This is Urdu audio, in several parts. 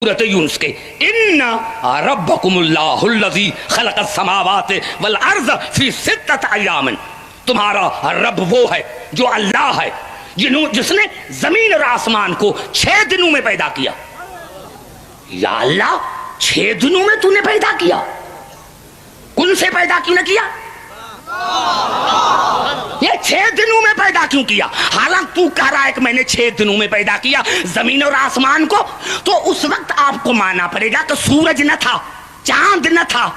سورۃ یونس کے ان ربکم اللہ الذی خلق السماوات والارض فی ستۃ ایام، تمہارا رب وہ ہے جو اللہ ہے جس نے زمین اور آسمان کو 6 دنوں میں پیدا کیا۔ یا اللہ 6 دنوں میں تو نے پیدا کیا، کن سے پیدا کیوں نہ کیا؟ یہ 6 دنوں میں پیدا کیوں کیا؟ حالانکہ تو کہہ رہا ہے کہ میں نے 6 دنوں میں پیدا کیا زمین اور آسمان کو، تو اس وقت آپ کو ماننا پڑے گا کہ سورج نہ تھا، چاند نہ تھا،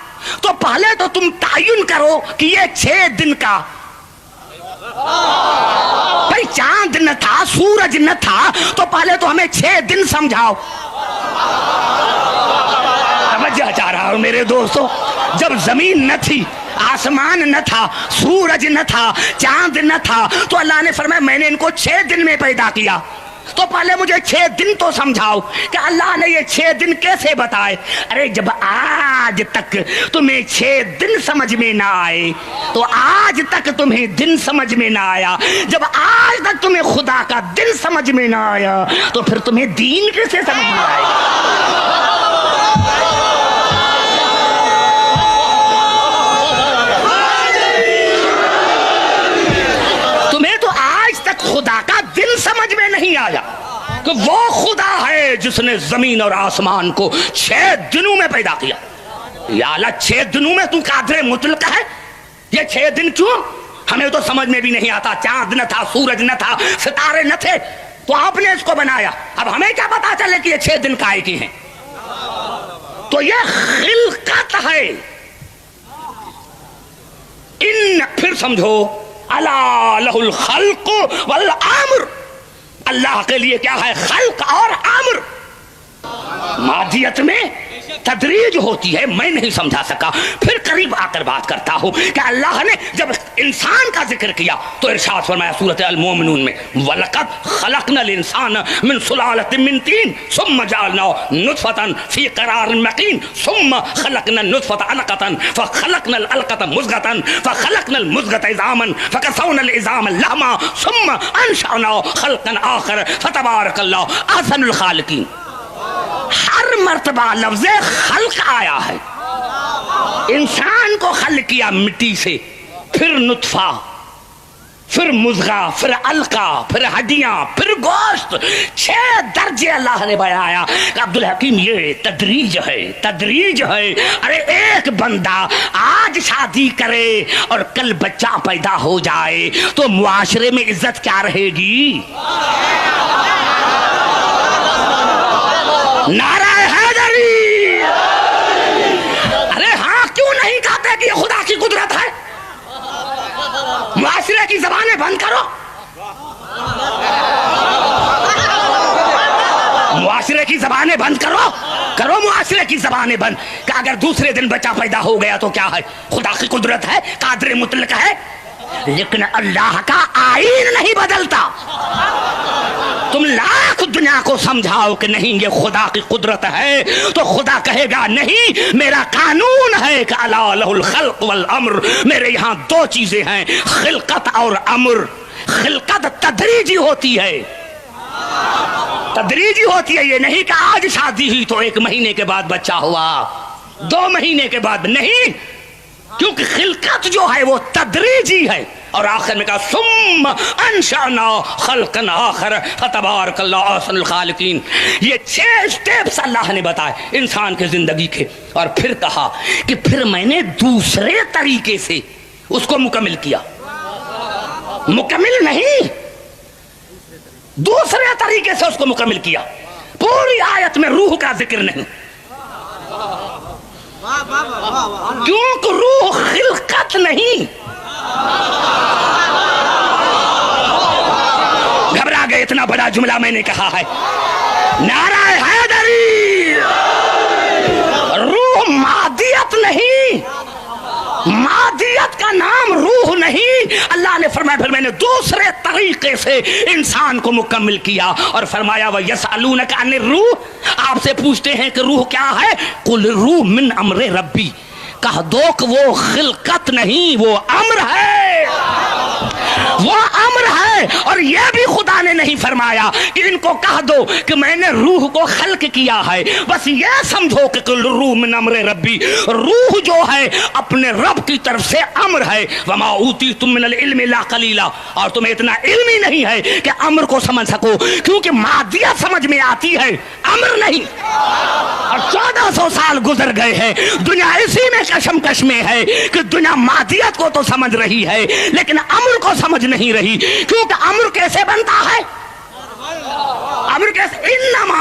تو پہلے تو تم تعین کرو کہ یہ 6 دن کا، بھائی چاند نہ تھا، سورج نہ تھا، تو پہلے تو ہمیں 6 دن سمجھاؤ۔ توجہ چاہ رہا ہوں میرے دوستو، جب زمین نہ تھی، آسمان نہ تھا، سورج نہ تھا، چاند نہ تھا، تو اللہ نے فرمایا میں نے ان کو 6 دن میں پیدا کیا، تو پہلے مجھے 6 دن تو سمجھاؤ کہ اللہ نے یہ 6 دن کیسے بتائے۔ ارے جب آج تک تمہیں 6 دن سمجھ میں نہ آئے تو آج تک تمہیں دن سمجھ میں نہ آیا، جب آج تک تمہیں خدا کا دن سمجھ میں نہ آیا تو پھر تمہیں دین کیسے سمجھ میں آئے گا؟ خدا کا دن سمجھ میں نہیں آیا کہ وہ خدا ہے جس نے زمین اور آسمان کو 6 دنوں میں پیدا کیا۔ یا اللہ 6 دنوں میں تو قادر مطلق ہے، یہ 6 دن کیوں؟ ہمیں تو سمجھ میں بھی نہیں آتا، چاند نہ تھا، سورج نہ تھا، ستارے نہ تھے، تو آپ نے اس کو بنایا، اب ہمیں کیا پتا چلے کہ یہ 6 دن کائے کی ہیں؟ تو یہ خلقت ہے۔ ان پھر سمجھو اللہ لہ الخلق والامر، اللہ کے لیے کیا ہے؟ خلق اور امر۔ مادیت میں تدریج ہوتی ہے، میں نہیں سمجھا سکا، پھر قریب آ کر بات کرتا ہوں کہ اللہ نے جب انسان کا ذکر کیا تو ارشاد فرمایا سورۃ المومنون میں وَلَقَدْ خَلَقْنَا الْإِنسَانَ مِنْ سُلَالَةٍ مِنْ طِينٍ ثُمَّ جَعَلْنَاهُ نُطْفَةً فِي قَرَارٍ مَكِينٍ ثُمَّ خَلَقْنَا النُّطْفَةَ عَلَقَةً فَخَلَقْنَا الْعَلَقَةَ مُضْغَةً فَخَلَقْنَا الْمُضْغَةَ عِظَامًا فَكَسَوْنَا الْعِظَامَ لَحْمًا ثُمَّ أَنشَأْنَاهُ خَلْقًا آخَرَ فَتَبَارَكَ اللَّهُ أَحْسَنُ الْخَالِقِينَ۔ ہر مرتبہ لفظ خلق آیا ہے، انسان کو خلق کیا مٹی سے، پھر نطفہ، پھر مضغہ، پھر علقہ، پھر ہڈیاں، پھر گوشت، 6 درجے اللہ نے بیایا کہ عبدالحکیم یہ تدریج ہے، تدریج ہے۔ ارے ایک بندہ آج شادی کرے اور کل بچہ پیدا ہو جائے تو معاشرے میں عزت کیا رہے گی؟ نعرہ حیدری! ارے ہاں کیوں نہیں کہتے کہ یہ خدا کی قدرت ہے؟ معاشرے کی زبانیں بند کرو، معاشرے کی زبانیں بند کرو معاشرے کی زبانیں بند، کہ اگر دوسرے دن بچہ پیدا ہو گیا تو کیا ہے؟ خدا کی قدرت ہے، قادر مطلق ہے، لیکن اللہ کا آئین نہیں بدلتا۔ تم لاکھ دنیا کو سمجھاؤ کہ نہیں یہ خدا کی قدرت ہے تو خدا کہے گا نہیں، میرا قانون ہے کہ الا لہ الخلق والامر، میرے یہاں 2 چیزیں ہیں، خلقت اور امر۔ خلقت تدریجی ہوتی ہے، تدریجی ہوتی ہے، یہ نہیں کہ آج شادی ہوئی تو 1 مہینے کے بعد بچہ ہوا، 2 مہینے کے بعد نہیں، کیونکہ خلقت جو ہے وہ تدریجی ہے۔ اور آخر میں کہا ثم انشأنا خلقا آخر فتبارک اللہ احسن الخالقین۔ یہ 6 سٹیپس اللہ نے بتائے انسان کے زندگی کے، اور پھر کہا کہ پھر میں نے دوسرے طریقے سے اس کو مکمل کیا۔ مکمل نہیں، دوسرے طریقے سے اس کو مکمل کیا۔ پوری آیت میں روح کا ذکر نہیں، کیونکہ روح خلقت نہیں۔ گھبرا گئے، اتنا بڑا جملہ میں نے کہا ہے۔ نعرہ حیدری! روح مادیت نہیں، مادیت کا نام روح نہیں۔ اللہ نے فرمایا پھر میں نے دوسرے طریقے سے انسان کو مکمل کیا، اور فرمایا وَيَسْأَلُونَكَ عَنِ الرُّوحِ، آپ سے پوچھتے ہیں کہ روح کیا ہے؟ قُلِ الرُّوحُ مِنْ أَمْرِ رَبِّي، کہہ دو کہ وہ خلقت نہیں، وہ امر ہے، وہ امر ہے۔ ہے اور یہ بھی خدا نے نہیں فرمایا کہ ان کو کہہ دو کہ میں نے روح کو خلق کیا ہے، بس یہ سمجھو کہ کل روح من امر ربی، روح جو ہے اپنے رب کی طرف سے امر ہے، وما اوتیتم من العلم الا قلیلا، اور تمہیں اتنا علم ہی نہیں ہے کہ امر کو سمجھ سکو، کیونکہ مادیت سمجھ میں آتی ہے امر نہیں۔ اور 1400 سال گزر گئے ہیں، دنیا اسی میں کشمکش میں ہے کہ دنیا مادیت کو تو سمجھ رہی ہے لیکن امر کو سمجھ نہیں رہی، کیونکہ امر کیسے بنتا ہے؟ امر کیسے؟ انما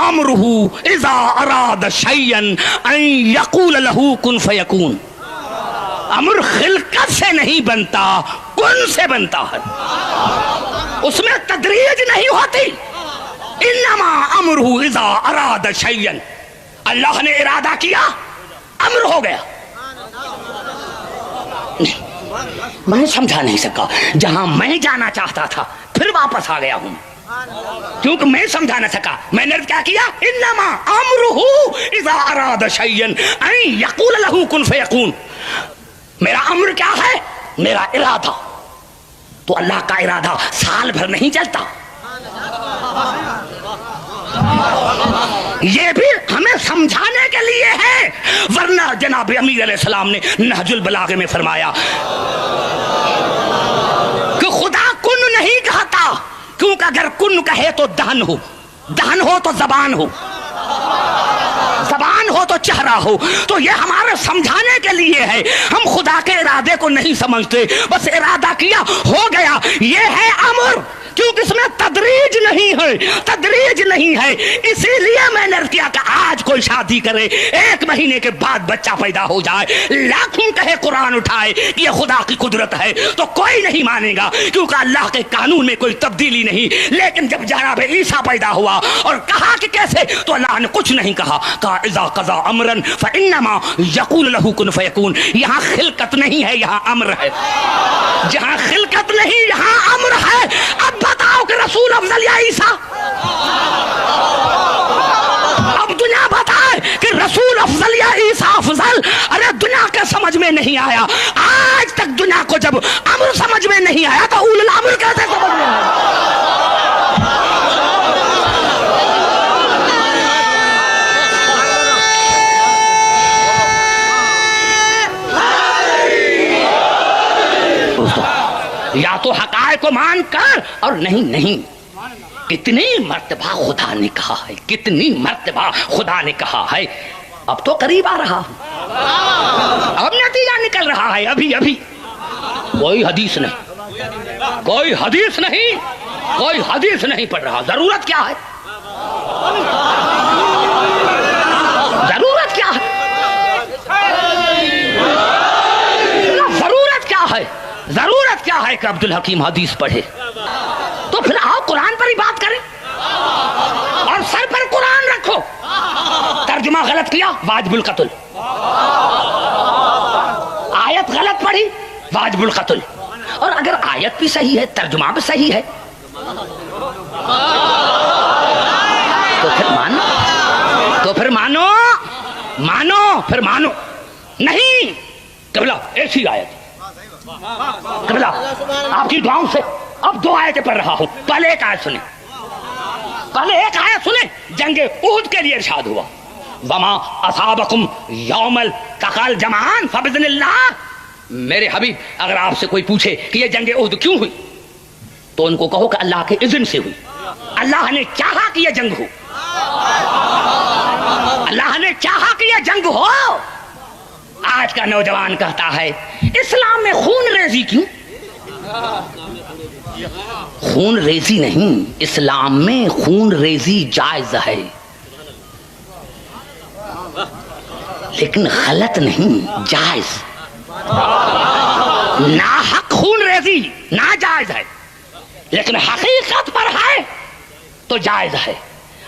امرہ اذا اراد شیئا ان یقول له کن فیکون۔ امر خلقت سے نہیں بنتا، کن سے بنتا ہے، اس میں تدریج نہیں ہوتی۔ انما امرہ اذا اراد شیئا، اللہ نے ارادہ کیا امر ہو گیا۔ میں سمجھا نہیں سکا، جہاں میں جانا چاہتا تھا پھر واپس آ گیا ہوں، کیونکہ میں سمجھا نہ سکا۔ میں نے کیا کیا؟ انما امرہ اذا اراد شیئا ان یقول له کن فیکون۔ میرا امر کیا ہے؟ میرا ارادہ۔ تو اللہ کا ارادہ سال بھر نہیں چلتا، یہ بھی ہمیں سمجھانے کے لیے ہے، ورنہ جناب امیر علیہ السلام نے نہج البلاغہ میں فرمایا کہ خدا کن نہیں کہتا، کیونکہ اگر کن کہے تو دہن ہو، دہن ہو تو زبان ہو، زبان ہو تو چہرہ ہو، تو یہ ہمارے سمجھانے کے لیے ہے۔ ہم خدا کے ارادے کو نہیں سمجھتے، بس ارادہ کیا ہو گیا، یہ ہے امر، کیونکہ اس میں تدریج نہیں ہے، تدریج نہیں ہے۔ اسی لیے میں نے کیا کہ آج کوئی شادی کرے 1 مہینے کے بعد بچہ پیدا ہو جائے، لاکھوں کہے قرآن اٹھائے کہ یہ خدا کی قدرت ہے، تو کوئی نہیں مانے گا، کیونکہ اللہ کے قانون میں کوئی تبدیلی نہیں۔ لیکن جب جناب عیسیٰ پیدا ہوا اور کہا کہ کیسے، تو اللہ نے کچھ نہیں کہا، کہا اذا قضا امرا فانما یقول له کن فیکون۔ یہاں خلقت نہیں ہے، یہاں امر ہے۔ جہاں خلقت نہیں یہاں امر ہے۔ اب بتاؤ کہ رسول افضل یا عیسیٰ؟ اب دنیا بتائے کہ رسول افضل یا عیسیٰ افضل؟ ارے دنیا کے سمجھ میں نہیں آیا، آج تک دنیا کو جب امر سمجھ میں نہیں آیا تو اول الامر کیسے سمجھ میں آیا؟ یا تو حقائق کو مان کر، اور نہیں، کتنی مرتبہ خدا نے کہا ہے، کتنی مرتبہ خدا نے کہا ہے۔ اب تو قریب آ رہا ہوں، اب نتیجہ نکل رہا ہے، ابھی کوئی حدیث نہیں، کوئی حدیث نہیں، کوئی حدیث نہیں پڑھ رہا۔ ضرورت کیا ہے؟ ضرورت کیا ہے؟ ضرورت کیا ہے؟ ضرورت کیا ہے کہ عبدالحکیم حدیث پڑھے؟ تو پھر آؤ قرآن پر ہی بات کریں، اور سر پر قرآن رکھو۔ ترجمہ غلط کیا، واجب القتل۔ آیت غلط پڑھی، واجب القتل۔ اور اگر آیت بھی صحیح ہے، ترجمہ بھی صحیح ہے، تو پھر مانو، تو پھر مانو، پھر مانو۔ نہیں قبلہ ایسی آیت، قبلہ آپ کی دعاؤں سے اب 2 آیتیں پڑھ رہا ہوں، پہلے ایک آیت سنیں، پہلے ایک آیت سنیں۔ جنگ احد کے لیے ارشاد ہوا وما اصابکم یوم التقى الجمعان فباذن اللہ۔ میرے حبیب اگر آپ سے کوئی پوچھے کہ یہ جنگ احد کیوں ہوئی، تو ان کو کہو کہ اللہ کے اذن سے ہوئی، اللہ نے چاہا کہ یہ جنگ ہو، اللہ نے چاہا کہ یہ جنگ ہو۔ آج کا نوجوان کہتا ہے اسلام میں خون ریزی کیوں؟ خون ریزی نہیں، اسلام میں خون ریزی جائز ہے، لیکن غلط نہیں، جائز۔ ناحق خون ریزی ناجائز ہے، لیکن حقیقت پر ہے تو جائز ہے۔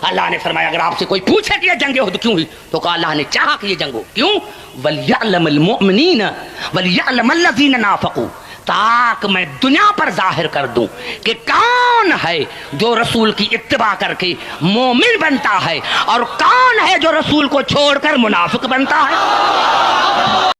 اللہ نے فرمایا اگر آپ سے کوئی پوچھے کہ یہ جنگ احد کیوں ہوئی، تو کہا اللہ نے چاہا کہ یہ جنگ ہو۔ کیوں؟ وَلْيَعْلَمَ الْمُؤْمِنِينَ وَلْيَعْلَمَ الَّذِينَ نَافَقُوا، تاکہ میں دنیا پر ظاہر کر دوں کہ کون ہے جو رسول کی اتباع کر کے مومن بنتا ہے اور کون ہے جو رسول کو چھوڑ کر منافق بنتا ہے۔